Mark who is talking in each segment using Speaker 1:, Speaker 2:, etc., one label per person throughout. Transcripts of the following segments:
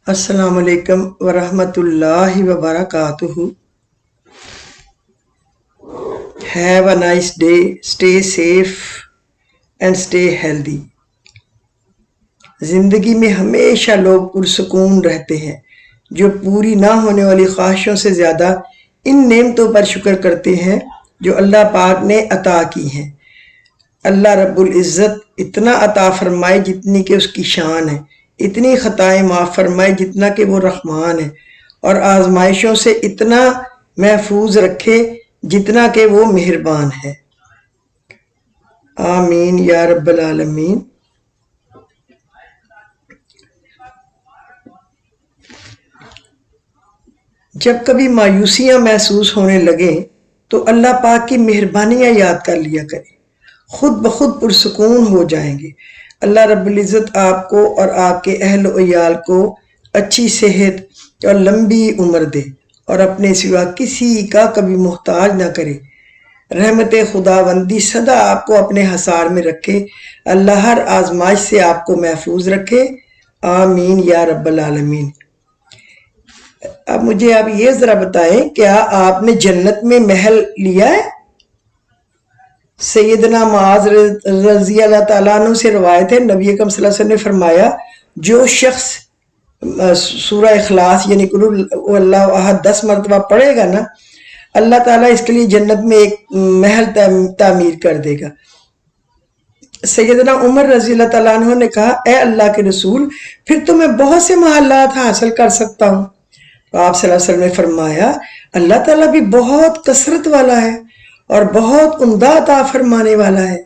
Speaker 1: السلام علیکم ورحمۃ اللہ وبرکاتہ. Have a nice day. Stay safe and stay healthy. زندگی میں ہمیشہ لوگ پرسکون رہتے ہیں جو پوری نہ ہونے والی خواہشوں سے زیادہ ان نعمتوں پر شکر کرتے ہیں جو اللہ پاک نے عطا کی ہیں. اللہ رب العزت اتنا عطا فرمائے جتنی کہ اس کی شان ہے، اتنی خطائیں معاف فرمائے جتنا کہ وہ رحمان ہے، اور آزمائشوں سے اتنا محفوظ رکھے جتنا کہ وہ مہربان ہے. آمین یا رب العالمین. جب کبھی مایوسیاں محسوس ہونے لگیں تو اللہ پاک کی مہربانیاں یاد کر لیا کریں، خود بخود پرسکون ہو جائیں گے. اللہ رب العزت آپ کو اور آپ کے اہل و عیال کو اچھی صحت اور لمبی عمر دے اور اپنے سوا کسی کا کبھی محتاج نہ کرے. رحمت خداوندی سدا آپ کو اپنے حصار میں رکھے. اللہ ہر آزمائش سے آپ کو محفوظ رکھے. آمین یا رب العالمین. اب مجھے آپ یہ ذرا بتائیں، کیا آپ نے جنت میں محل لیا ہے؟ سیدنا معاذ رضی اللہ تعالیٰ عنہ سے روایت ہے، نبی اکرم صلی اللہ علیہ وسلم نے فرمایا جو شخص سورہ اخلاص یعنی قل هو اللہ احد 10 مرتبہ پڑھے گا نا، اللہ تعالیٰ اس کے لیے جنت میں ایک محل تعمیر کر دے گا. سیدنا عمر رضی اللہ تعالیٰ عنہ نے کہا اے اللہ کے رسول، پھر تو میں بہت سے محلات حاصل کر سکتا ہوں. تو آپ صلی اللہ علیہ وسلم نے فرمایا اللہ تعالیٰ بھی بہت کثرت والا ہے اور بہت عمدہ عطا فرمانے والا ہے.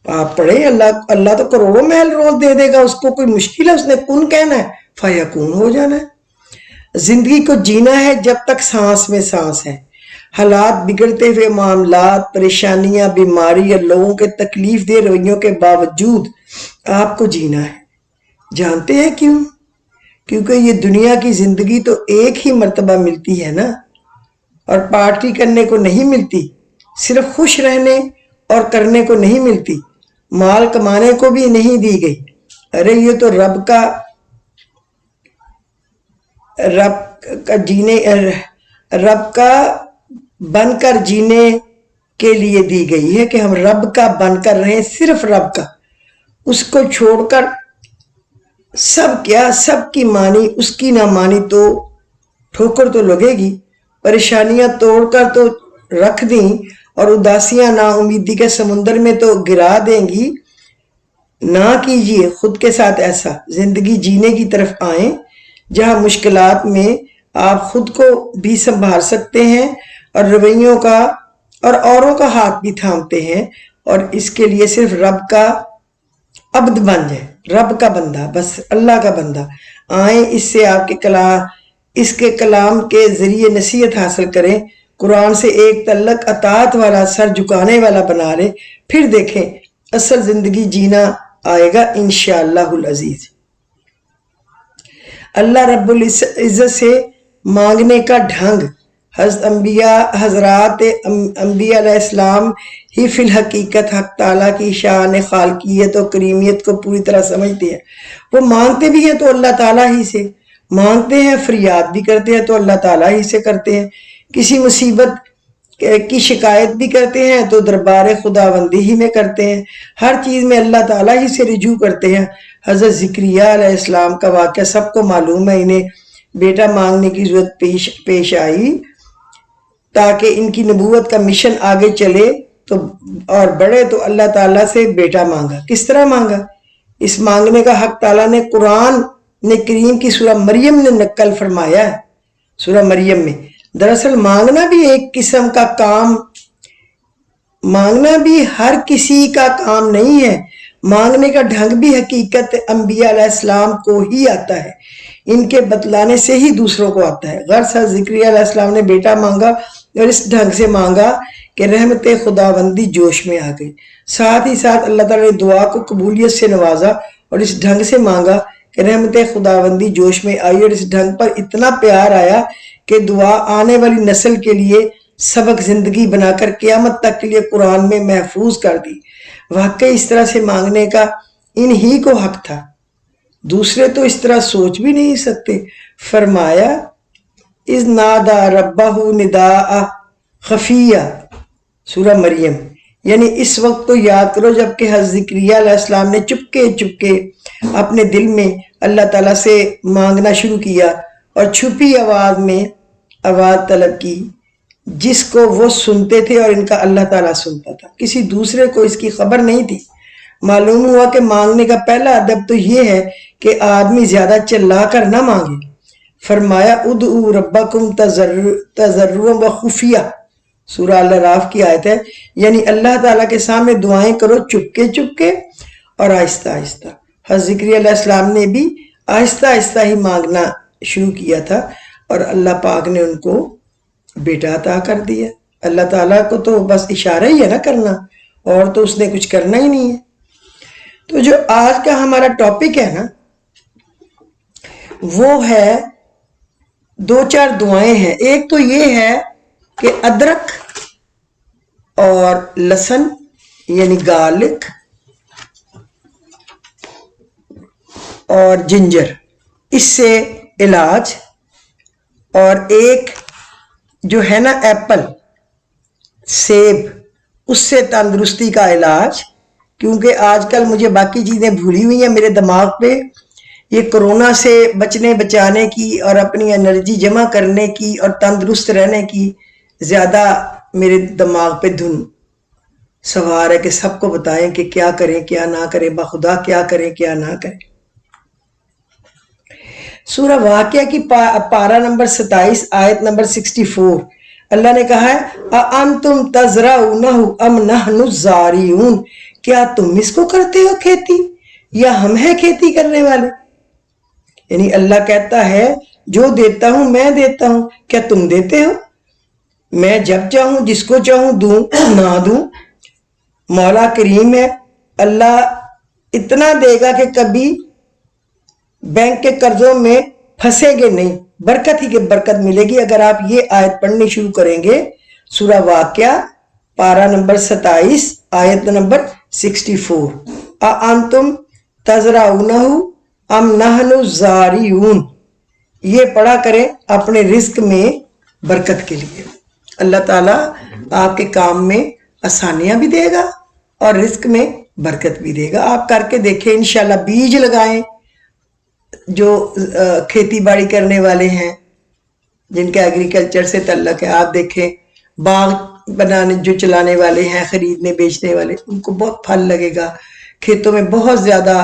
Speaker 1: آپ پڑھیں اللہ تو کروڑوں محل روز دے دے گا، اس کو کوئی مشکل ہے؟ اس نے کن کہنا ہے فیکون ہو جانا ہے. زندگی کو جینا ہے جب تک سانس میں سانس ہے. حالات بگڑتے ہوئے معاملات، پریشانیاں، بیماری اور لوگوں کے تکلیف دہ رویوں کے باوجود آپ کو جینا ہے. جانتے ہیں کیوں؟ کیونکہ یہ دنیا کی زندگی تو ایک ہی مرتبہ ملتی ہے نا، اور پارٹی کرنے کو نہیں ملتی، صرف خوش رہنے اور کرنے کو نہیں ملتی، مال کمانے کو بھی نہیں دی گئی. ارے یہ تو رب کا بن کر جینے کے لیے دی گئی ہے کہ ہم رب کا بن کر رہیں، صرف رب کا. اس کو چھوڑ کر سب کیا، سب کی مانی اس کی نہ مانی تو ٹھوکر تو لگے گی. پریشانیاں توڑ کر تو رکھ دیں اور اداسیاں نا امیدی کے سمندر میں تو گرا دیں گی. نہ کیجیے خود کے ساتھ ایسا. زندگی جینے کی طرف آئیں جہاں مشکلات میں آپ خود کو بھی سنبھال سکتے ہیں اور رویوں کا اور اوروں کا ہاتھ بھی تھامتے ہیں، اور اس کے لیے صرف رب کا عبد بن جائیں، رب کا بندہ، بس اللہ کا بندہ. آئیں اس کے کلام کے ذریعے نصیحت حاصل کریں، قرآن سے ایک تعلق اطاعت والا، سر جھکانے والا بنا لیں، پھر دیکھیں اصل زندگی جینا آئے گا انشاءاللہ العزیز. اللہ رب العزت سے مانگنے کا ڈھنگ حضرات انبیاء علیہ السلام ہی فی الحقیقت حق تعالیٰ کی شان خالقیت و کریمیت کو پوری طرح سمجھتے ہیں. وہ مانگتے بھی ہیں تو اللہ تعالیٰ ہی سے مانگتے ہیں، فریاد بھی کرتے ہیں تو اللہ تعالیٰ ہی سے کرتے ہیں، کسی مصیبت کی شکایت بھی کرتے ہیں تو دربار خداوندی ہی میں کرتے ہیں، ہر چیز میں اللہ تعالیٰ ہی سے رجوع کرتے ہیں. حضرت زکریا علیہ السلام کا واقعہ سب کو معلوم ہے. انہیں بیٹا مانگنے کی ضرورت پیش آئی تاکہ ان کی نبوت کا مشن آگے چلے اور بڑھے، تو اللہ تعالیٰ سے بیٹا مانگا. کس طرح مانگا؟ اس مانگنے کا حق تعالیٰ نے قرآن کریم کی سورہ مریم نے نقل فرمایا ہے. سورہ مریم میں دراصل مانگنا بھی ایک قسم کا کام، مانگنا بھی ہر کسی کا کام نہیں ہے. مانگنے کا ڈھنگ بھی حقیقت انبیاء علیہ السلام کو ہی آتا ہے، ان کے بتلانے سے ہی دوسروں کو آتا ہے. غرض زکریا علیہ السلام نے بیٹا مانگا اور اس ڈھنگ سے مانگا کہ رحمت خداوندی جوش میں آ گئی. ساتھ ہی ساتھ اللہ تعالیٰ نے دعا کو قبولیت سے نوازا اور اس ڈھنگ سے مانگا کہ رحمت خداوندی جوش میں آئی، اور اس ڈھنگ پر اتنا پیار آیا کہ دعا آنے والی نسل کے لیے سبق زندگی بنا کر قیامت تک کے لیے قرآن میں محفوظ کر دی. واقعی اس طرح سے مانگنے کا ان ہی کو حق تھا. دوسرے تو اس طرح سوچ بھی نہیں سکتے. فرمایا اذ نادا ربہ نداء خفیہ، سورہ مریم. یعنی اس وقت کو یاد کرو جب کہ حضرت زکریا علیہ السلام نے چپکے چپکے اپنے دل میں اللہ تعالیٰ سے مانگنا شروع کیا اور چھپی آواز میں آواز طلب کی، جس کو وہ سنتے تھے اور ان کا اللہ تعالیٰ سنتا تھا. کسی دوسرے کو اس کی خبر نہیں تھی. معلوم ہوا کہ مانگنے کا پہلا ادب تو یہ ہے کہ آدمی زیادہ چلا کر نہ مانگے. فرمایا ادعوا ربکم تضرعا وخفیہ، سورہ الاعراف کی آیت ہے. یعنی اللہ تعالیٰ کے سامنے دعائیں کرو چپکے چپکے اور آہستہ آہستہ. حضرت زکریا علیہ السلام نے بھی آہستہ آہستہ ہی مانگنا شروع کیا تھا اور اللہ پاک نے ان کو بیٹا عطا کر دیا. اللہ تعالیٰ کو تو بس اشارہ ہی ہے نا کرنا، اور تو اس نے کچھ کرنا ہی نہیں ہے. تو جو آج کا ہمارا ٹاپک ہے نا وہ ہے 2-4 دعائیں ہیں. ایک تو یہ ہے کہ ادرک اور لہسن یعنی گارلک اور جنجر، اس سے علاج. اور ایک جو ہے نا ایپل، سیب، اس سے تندرستی کا علاج. کیونکہ آج کل مجھے باقی چیزیں بھولی ہوئی ہیں میرے دماغ پہ. یہ کرونا سے بچانے کی اور اپنی انرجی جمع کرنے کی اور تندرست رہنے کی زیادہ میرے دماغ پہ دھن سوار ہے کہ سب کو بتائیں کہ کیا کریں کیا نہ کریں، بخدا کیا کریں کیا نہ کریں. سورہ واقعہ کی پارہ نمبر 27 آیت نمبر 64 اللہ نے کہا ہے اَأَنْتُمْ تَزْرَعُونَهُ أَمْ نَحْنُ الزَّارِعُونَ، کیا تم اس کو کرتے ہو کھیتی یا ہم ہیں کھیتی کرنے والے. یعنی اللہ کہتا ہے جو دیتا ہوں میں دیتا ہوں، کیا تم دیتے ہو؟ میں جب چاہوں جس کو چاہوں دوں نہ دوں. مولا کریم ہے، اللہ اتنا دے گا کہ کبھی بینک کے قرضوں میں پھنسے گے نہیں، برکت ہی کے برکت ملے گی. اگر آپ یہ آیت پڑھنی شروع کریں گے، سورہ واقعہ پارہ نمبر 27 آیت نمبر 64 اَأَنْتُمْ تَزْرَعُونَهُ أَمْ نَحْنُ الزَّارِعُونَ، یہ پڑھا کریں اپنے رزق میں برکت کے لیے. اللہ تعالیٰ آپ کے کام میں آسانیاں بھی دے گا اور رزق میں برکت بھی دے گا. آپ کر کے دیکھیں انشاءاللہ. بیج لگائیں، جو کھیتی باڑی کرنے والے ہیں جن کا ایگریکلچر سے تعلق ہے، آپ دیکھیں باغ بنانے جو چلانے والے ہیں، خریدنے بیچنے والے، ان کو بہت پھل لگے گا. کھیتوں میں بہت زیادہ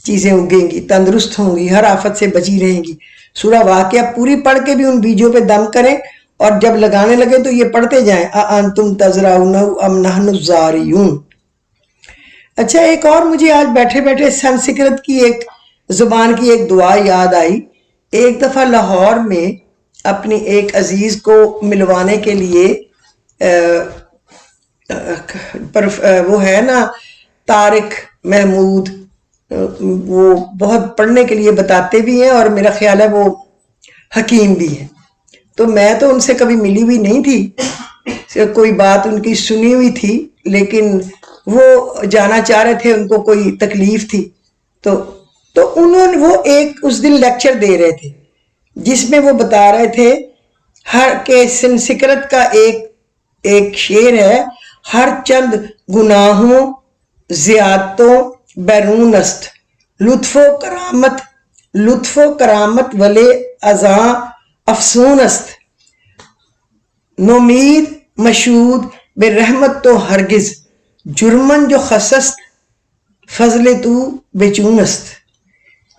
Speaker 1: چیزیں اگیں گی، تندرست ہوں گی، ہر آفت سے بچی رہیں گی. سورہ واقعہ پوری پڑھ کے بھی ان بیجوں پہ دم کریں اور جب لگانے لگے تو یہ پڑھتے جائیں اَأَنْتُمْ تَزْرَعُونَهُ أَمْ نَحْنُ الزَّارِعُونَ. اچھا ایک اور مجھے آج بیٹھے بیٹھے سنسکرت کی ایک زبان کی ایک دعا یاد آئی. ایک دفعہ لاہور میں اپنی ایک عزیز کو ملوانے کے لیے وہ ہے نا طارق محمود، وہ بہت پڑھنے کے لیے بتاتے بھی ہیں اور میرا خیال ہے وہ حکیم بھی ہیں. تو میں تو ان سے کبھی ملی ہوئی نہیں تھی، کوئی بات ان کی سنی ہوئی تھی، لیکن وہ جانا چاہ رہے تھے، ان کو کوئی تکلیف تھی. تو انہوں نے وہ ایک اس دن لیکچر دے رہے تھے جس میں وہ بتا رہے تھے کہ سنسکرت کا ایک شعر ہے، ہر چند گناہوں زیادتوں بیرون است، لطف و کرامت ولے ازاں افسون است، نومید مشہود بے رحمت تو ہرگز، جرمن جو خسست فضل تو بے چون است.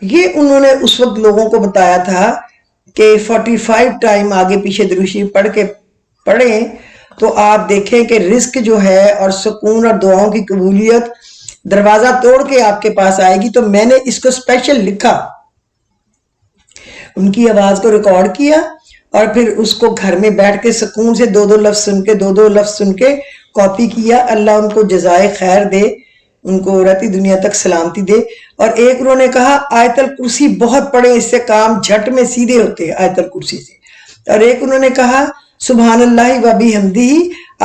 Speaker 1: یہ انہوں نے اس وقت لوگوں کو بتایا تھا کہ 45 ٹائم آگے پیچھے درود شریف پڑھ کے پڑھیں تو آپ دیکھیں کہ رزق جو ہے اور سکون اور دعاؤں کی قبولیت دروازہ توڑ کے آپ کے پاس آئے گی. تو میں نے اس کو اسپیشل لکھا، ان کی آواز کو ریکارڈ کیا اور پھر اس کو گھر میں بیٹھ کے سکون سے دو لفظ سن کے کاپی کیا. اللہ ان کو جزائے خیر دے، ان کو رہتی دنیا تک سلامتی دے. اور ایک انہوں نے کہا آیت الکرسی بہت پڑھیں، اس سے کام جھٹ میں سیدھے ہوتے ہیں آیت الکرسی سے. اور ایک انہوں نے کہا سبحان اللہ و بحمدہ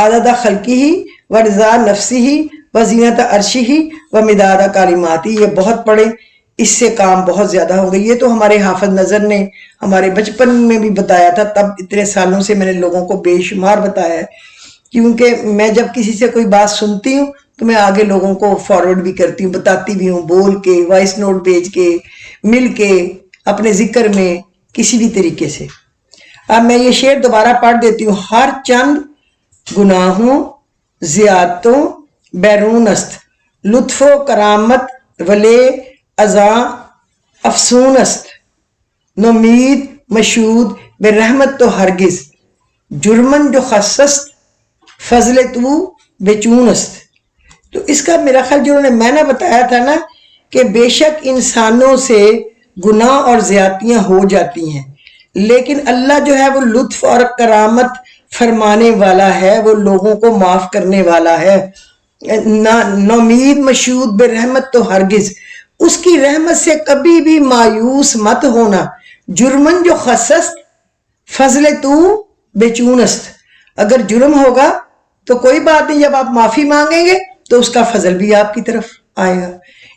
Speaker 1: عدد خلقہ و رضا نفسہ و زینت عرشہ و مداد کلماتہ، یہ بہت پڑھیں. اس سے کام بہت زیادہ ہو گئے. یہ تو ہمارے حافظ نظر نے ہمارے بچپن میں بھی بتایا تھا، تب اتنے سالوں سے میں نے لوگوں کو بے شمار بتایا ہے، کیونکہ میں جب کسی سے کوئی بات سنتی ہوں تو میں آگے لوگوں کو فارورڈ بھی کرتی ہوں، بتاتی بھی ہوں، بول کے، وائس نوٹ بھیج کے، مل کے، اپنے ذکر میں، کسی بھی طریقے سے. اب میں یہ شعر دوبارہ پڑھ دیتی ہوں. ہر چند گناہوں زیادتوں بیرون است، لطف و کرامت ولے ازاں افسون است، نومید مشہود بے رحمت تو ہرگز، جرمن جو خصست فضل تو بے چون است. تو اس کا میرا خیال جو میں نے بتایا تھا نا کہ بے شک انسانوں سے گناہ اور زیادتیاں ہو جاتی ہیں، لیکن اللہ جو ہے وہ لطف اور کرامت فرمانے والا ہے، وہ لوگوں کو معاف کرنے والا ہے. نومید مشہود بے رحمت تو ہرگز، اس کی رحمت سے کبھی بھی مایوس مت ہونا. جرمن جو خصست فضل تو بے چون است، اگر جرم ہوگا تو کوئی بات نہیں، جب آپ معافی مانگیں گے تو اس کا فضل بھی آپ کی طرف آئے گا.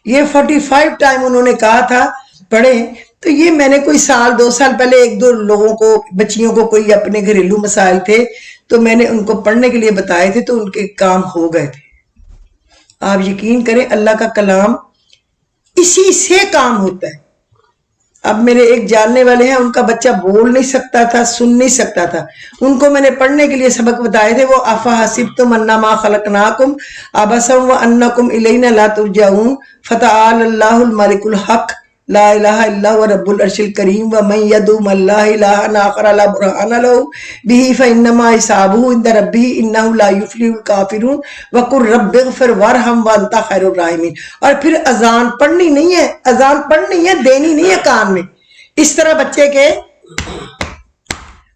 Speaker 1: یہ 45 ٹائم انہوں نے کہا تھا پڑھیں، تو یہ میں نے کوئی سال 2 سال پہلے ایک دو لوگوں کو، بچیوں کو، کوئی اپنے گھریلو مسائل تھے تو میں نے ان کو پڑھنے کے لیے بتائے تھے، تو ان کے کام ہو گئے تھے. آپ یقین کریں اللہ کا کلام اسی سے کام ہوتا ہے. اب میرے ایک جاننے والے ہیں، ان کا بچہ بول نہیں سکتا تھا، سن نہیں سکتا تھا، ان کو میں نے پڑھنے کے لیے سبق بتائے تھے. وہ افحسبتم انما خلقناکم عبثا وانکم الینا لا ترجعون فتعالی اللہ الملک الحق لا الہ الا هو رب العرش الکریم ومن یدعو مع اللہ الہا آخر لا برہان لہ بہ فانما حسابہ عند ربہ انہ لا یفلح الکافرون وقل رب اغفر وارحم وانت خیر الراحمین. اور پھر اذان پڑھنی نہیں ہے، اذان پڑھنی ہے، دینی نہیں ہے کان میں، اس طرح بچے کے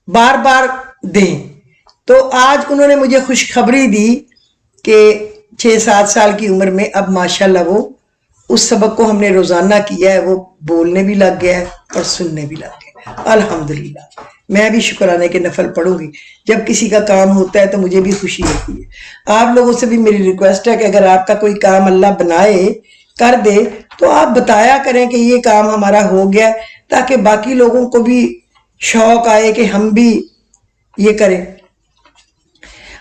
Speaker 1: بار بار دیں. تو آج انہوں نے مجھے خوشخبری دی کہ 6-7 سال کی عمر میں اب ماشاءاللہ وہ اس سبق کو ہم نے روزانہ کیا ہے، وہ بولنے بھی لگ گیا ہے اور سننے بھی لگ گیا ہے. الحمدللہ میں بھی شکرانے کے نفل پڑھوں گی. جب کسی کا کام ہوتا ہے تو مجھے بھی خوشی ہوتی ہے. آپ لوگوں سے بھی میری ریکویسٹ ہے کہ اگر آپ کا کوئی کام اللہ بنائے کر دے تو آپ بتایا کریں کہ یہ کام ہمارا ہو گیا، تاکہ باقی لوگوں کو بھی شوق آئے کہ ہم بھی یہ کریں.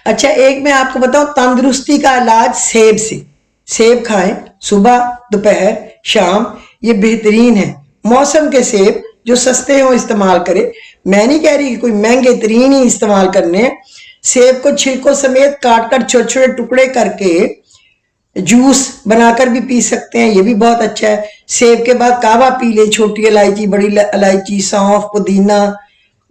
Speaker 1: اچھا ایک میں آپ کو بتاؤں، تندرستی کا علاج سیب سے. سیب کھائیں صبح، دوپہر، شام، یہ بہترین ہے. موسم کے سیب جو سستے ہوں استعمال کرے. میں نہیں کہہ رہی کہ کوئی مہنگے ترین ہی استعمال کرنے ہیں. سیب کو چھلکوں سمیت کاٹ کر چھوٹے چھوٹے ٹکڑے کر کے جوس بنا کر بھی پی سکتے ہیں، یہ بھی بہت اچھا ہے. سیب کے بعد کہوہ پی لیں، چھوٹی الائچی، بڑی الائچی، سونف، پودینہ،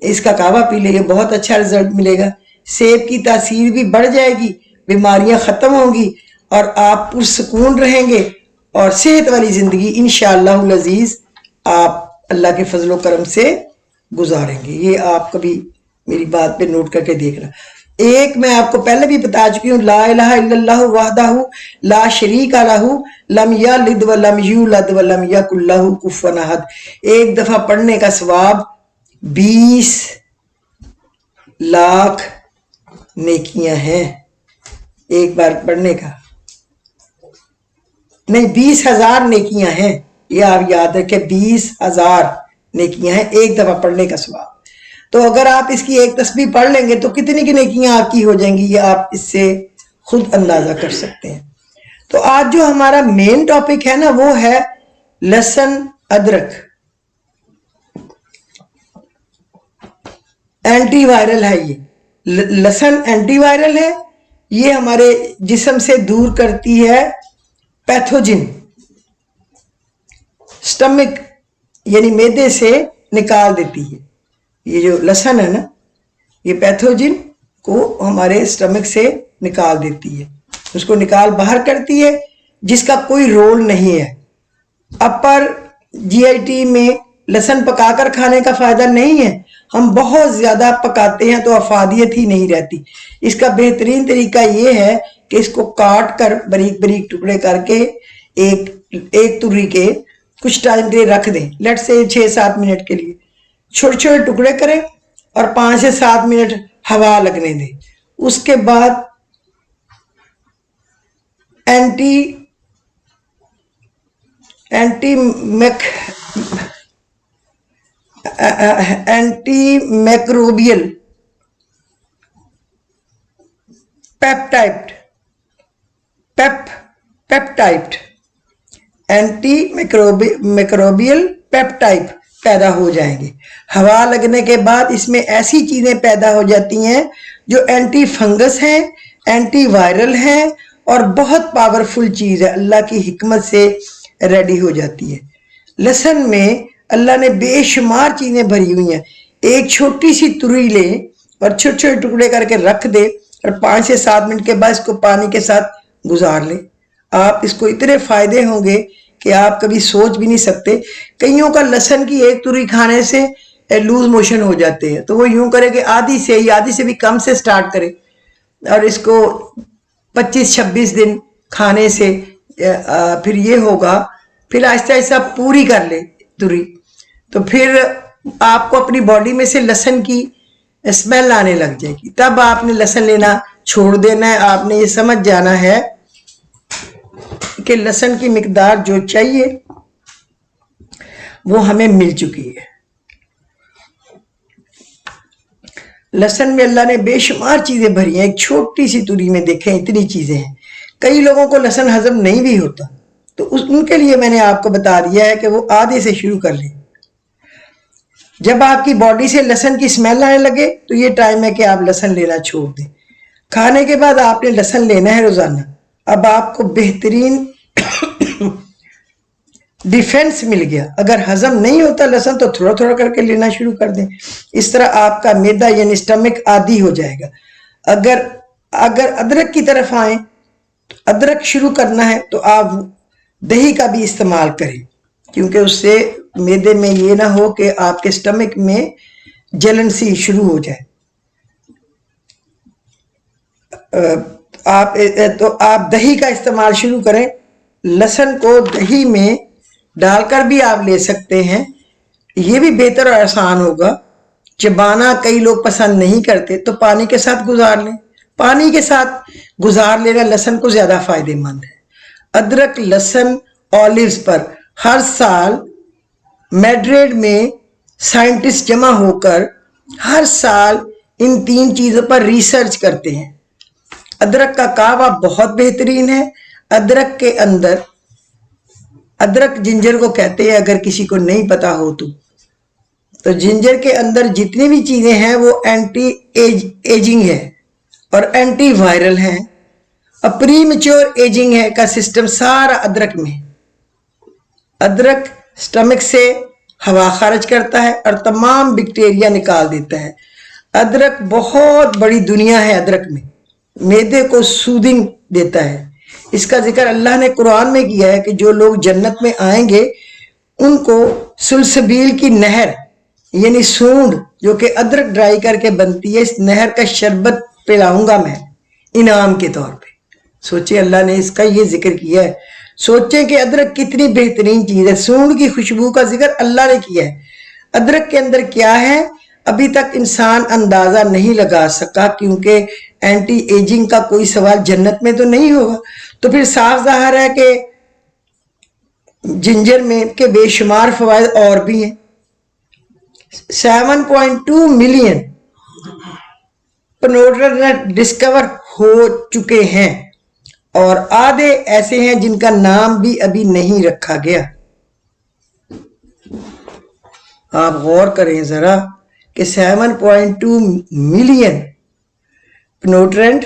Speaker 1: اس کا کہوہ پی لیں، یہ بہت اچھا رزلٹ ملے گا. سیب کی تاثیر بھی بڑھ جائے گی، بیماریاں ختم ہوں گی اور آپ پرسکون رہیں گے اور صحت والی زندگی انشاءاللہ العزیز آپ اللہ کے فضل و کرم سے گزاریں گے. یہ آپ کبھی میری بات پہ نوٹ کر کے دیکھنا. ایک میں آپ کو پہلے بھی بتا چکی ہوں، لا الہ الا اللہ وحدہ لا شریک لہ لم یلد ولم یولد ولم یکن لہ کفوا احد. ایک دفعہ پڑھنے کا ثواب 20 لاکھ نیکیاں ہیں. ایک بار پڑھنے کا نہیں، 20,000 نیکیاں ہیں. یہ آپ یاد رکھیں، 20,000 نیکیاں ہیں ایک دفعہ پڑھنے کا ثواب. تو اگر آپ اس کی ایک تسبیح پڑھ لیں گے تو کتنی کی نیکیاں آپ کی ہو جائیں گی، یہ آپ اس سے خود اندازہ کر سکتے ہیں. تو آج جو ہمارا مین ٹاپک ہے نا وہ ہے لہسن ادرک. اینٹی وائرل ہے یہ لہسن، اینٹی وائرل ہے. یہ ہمارے جسم سے دور کرتی ہے پیتھوجن، سٹمک یعنی معدے سے نکال دیتی ہے. یہ جو لہسن ہے نا یہ پیتھوجن کو ہمارے سٹمک سے نکال دیتی ہے، اس کو نکال باہر کرتی ہے، جس کا کوئی رول نہیں ہے. اپر جی آئی ٹی میں لہسن پکا کر کھانے کا فائدہ نہیں ہے. ہم بہت زیادہ پکاتے ہیں تو افادیت ہی نہیں رہتی. اس کا بہترین طریقہ یہ ہے کہ اس کو کاٹ کر باریک باریک ٹکڑے کر کے ایک توری کے کچھ ٹائم کے لیے رکھ دیں، لیٹ سے 6-7 منٹ کے لیے چھوٹے چھوٹے ٹکڑے کریں اور 5 سے 7 منٹ ہوا لگنے دیں. اس کے بعد اینٹی میکروبیل پیپٹائڈ اینٹی میکروبیل پیپٹائڈ پیدا ہو جائیں گے. ہوا لگنے کے بعد اس میں ایسی چیزیں پیدا ہو جاتی ہیں جو اینٹی فنگس ہیں، اینٹی وائرل ہیں، اور بہت پاورفل چیز ہے، اللہ کی حکمت سے ریڈی ہو جاتی ہے. لہسن میں اللہ نے بے شمار چیزیں بھری ہوئی ہیں. ایک چھوٹی سی تری لے اور چھوٹے چھوٹے ٹکڑے کر کے رکھ دے اور 5 سے 7 منٹ کے بعد اس کو پانی کے ساتھ گزار لے. آپ اس کو اتنے فائدے ہوں گے کہ آپ کبھی سوچ بھی نہیں سکتے. کئیوں کا لہسن کی ایک تری کھانے سے لوز موشن ہو جاتے ہیں، تو وہ یوں کرے کہ آدھی سے بھی کم سے سٹارٹ کرے اور اس کو 25-26 دن کھانے سے پھر یہ ہوگا، پھر آہستہ آہستہ پوری کر لے تری، تو پھر آپ کو اپنی باڈی میں سے لہسن کی اسمیل آنے لگ جائے گی. تب آپ نے لہسن لینا چھوڑ دینا ہے. آپ نے یہ سمجھ جانا ہے کہ لہسن کی مقدار جو چاہیے وہ ہمیں مل چکی ہے. لہسن میں اللہ نے بے شمار چیزیں بھری ہیں. ایک چھوٹی سی تری میں دیکھیں اتنی چیزیں ہیں. کئی لوگوں کو لہسن ہضم نہیں بھی ہوتا، تو ان کے لیے میں نے آپ کو بتا دیا ہے کہ وہ آدھے سے شروع کر لیں. جب آپ کی باڈی سے لہسن کی اسمیل آنے لگے تو یہ ٹائم ہے کہ آپ لہسن لینا چھوڑ دیں. کھانے کے بعد آپ نے لہسن لینا ہے روزانہ. اب آپ کو بہترین ڈیفنس مل گیا. اگر ہضم نہیں ہوتا لہسن تو تھوڑا تھوڑا کر کے لینا شروع کر دیں. اس طرح آپ کا معدہ یعنی سٹمک عادی ہو جائے گا. اگر ادرک کی طرف آئیں، ادرک شروع کرنا ہے تو آپ دہی کا بھی استعمال کریں، کیونکہ اس سے معدے میں یہ نہ ہو کہ آپ کے سٹمک میں جلن سی شروع ہو جائے. آپ دہی کا استعمال شروع کریں. لہسن کو دہی میں ڈال کر بھی آپ لے سکتے ہیں، یہ بھی بہتر اور آسان ہوگا. چبانا کئی لوگ پسند نہیں کرتے تو پانی کے ساتھ گزار لیں. پانی کے ساتھ گزار لینا لہسن کو زیادہ فائدہ مند ہے. ادرک، لہسن، اولیوز پر ہر سال میڈریڈ میں سائنٹسٹ جمع ہو کر ہر سال ان 3 چیزوں پر ریسرچ کرتے ہیں. ادرک کا قہوہ بہت بہترین ہے. ادرک کے اندر، ادرک جنجر کو کہتے ہیں اگر کسی کو نہیں پتا ہو تو جنجر کے اندر جتنی بھی چیزیں ہیں وہ اینٹی ایجنگ ہے اور اینٹی وائرل ہیں اور پری میچور ایجنگ ہے کا سسٹم سارا ادرک میں. ادرک سٹمک سے ہوا خارج کرتا ہے اور تمام بیکٹیریا نکال دیتا ہے. ادرک بہت بڑی دنیا ہے. ادرک میں معدے کو سودنگ دیتا ہے. اس کا ذکر اللہ نے قرآن میں کیا ہے کہ جو لوگ جنت میں آئیں گے ان کو سلسبیل کی نہر یعنی سونڈ جو کہ ادرک ڈرائی کر کے بنتی ہے، اس نہر کا شربت پلاؤں گا میں انعام کے طور پہ. سوچے اللہ نے اس کا یہ ذکر کیا ہے. سوچیں کہ ادرک کتنی بہترین چیز ہے. سونڈ کی خوشبو کا ذکر اللہ نے کیا ہے. ادرک کے اندر کیا ہے ابھی تک انسان اندازہ نہیں لگا سکا، کیونکہ اینٹی ایجنگ کا کوئی سوال جنت میں تو نہیں ہوگا. تو پھر صاف ظاہر ہے کہ جنجر میں کے بے شمار فوائد اور بھی ہیں. 7.2 ملین پنوڈرنٹ ڈسکور ہو چکے ہیں اور آدھے ایسے ہیں جن کا نام بھی ابھی نہیں رکھا گیا. آپ غور کریں ذرا کہ 7.2 ملین پنوڈرنٹ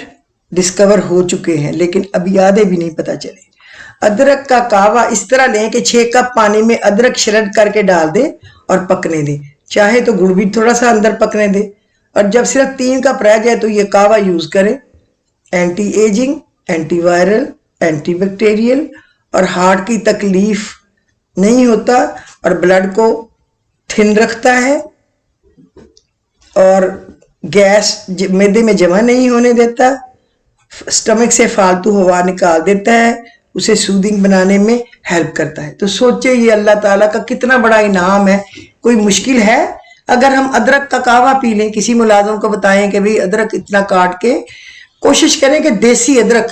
Speaker 1: ڈسکور ہو چکے ہیں لیکن ابھی آدھے بھی نہیں پتا چلے. ادرک کا قہوہ اس طرح لیں کہ 6 کپ پانی میں ادرک شرڈ کر کے ڈال دیں اور پکنے دیں. چاہے تو گڑ بھی تھوڑا سا اندر پکنے دیں، اور جب صرف 3 کپ رہ جائے تو یہ قہوہ یوز کریں. Anti ageing, anti viral, anti bacterial اور ہارٹ کی تکلیف نہیں ہوتا اور بلڈ کو تھن رکھتا ہے اور گیس معدے میں جمع نہیں ہونے دیتا. سٹمک سے فالتو ہوا نکال دیتا ہے، اسے سودنگ بنانے میں ہیلپ کرتا ہے. تو سوچے یہ اللہ تعالیٰ کا کتنا بڑا انعام ہے. کوئی مشکل ہے اگر ہم ادرک کا قہوہ پی لیں؟ کسی ملازم کو بتائیں کہ بھئی ادرک اتنا کاٹ کے، کوشش کریں کہ دیسی ادرک،